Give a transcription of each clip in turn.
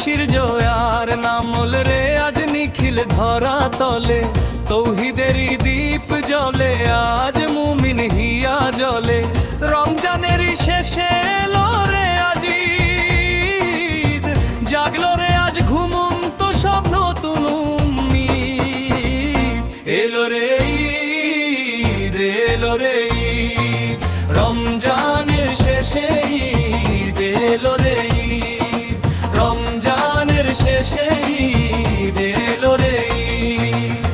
খুশির জয়ার নামল রে আজ নিখিল ধরা তলে, তৌহিদেরই দীপ জ্বলে আজ মুমিন হিয়া জ্বলে। রমজানেরই শেষে এলো রে আজ ঈদ, জাগলো রে আজ ঘুমন্ত সব নতুন উম্মিদ। এলো রে ঈদ, এলো রে ঈদ, রমজানের শেষে ঈদ এলো রে ঈদ, রমজানের শেষে ঈদ এলো রে ঈদ।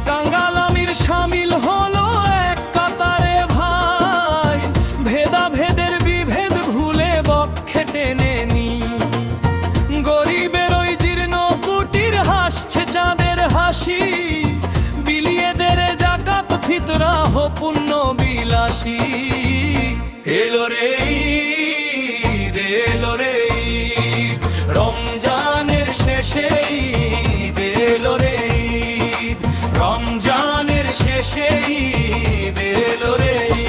কাঙ্গাল আমির শামিল হলো এক কাতারে ভাই, ভেদাভেদের বিভেদ ভুলে বক্ষে টেনে নি। গরিবের ওই জীর্ণ কুটির হাসছে চাঁদের হাসি, বিলিয়ে দেরে জাকাত ফিতরাহ পুণ্য বিলাসী। এলো রে ঈদ, এলো রে ঈদ, রমজানের শেষে ঈদ এলো রে ঈদ, রমজানের শেষে ঈদ এলো রে ঈদ।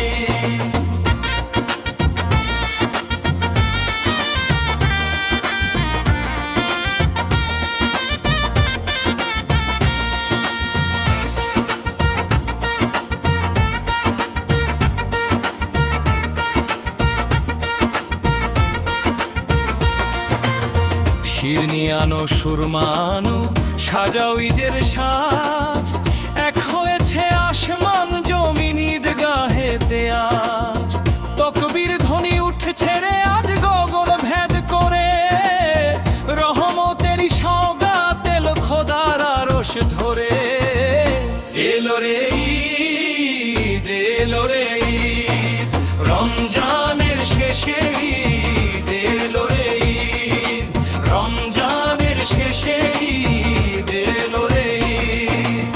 শিরনি আনো সুরমা আনো, সাজাও ঈদের সাজ, এক হয়েছে আসমান জমিন ঈদগাহেতে আজ। তকবীর ধ্বনি উঠছে রে আজ গগন ভেদ করে, রহমতেরই সওগাত এলো খোদার আরশ ধরে। এলো রে ঈদ, এলো রে ঈদ, রমজানের শেষে ঈদ এলো রে ঈদ, রমজানের শেষে ঈদ এলো রে ঈদ।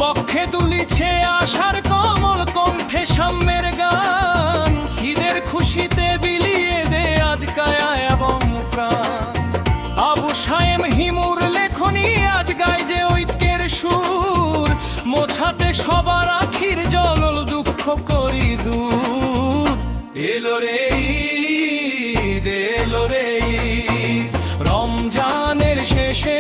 বক্ষে দুলিছে আশার কমল কণ্ঠে সাম্যের গান, ঈদের খুশিতে বিলিয়ে দে আজ কায়া এবং প্রাণ। আবু সায়েম হিমুর লেখনী আজ গায় যে ঐক্যের সুর, মোছাতে সবার আখির জলল দুঃখ করি দূর। এলো রে ঈদ, এলো রে ঈদ, রমজানের শেষে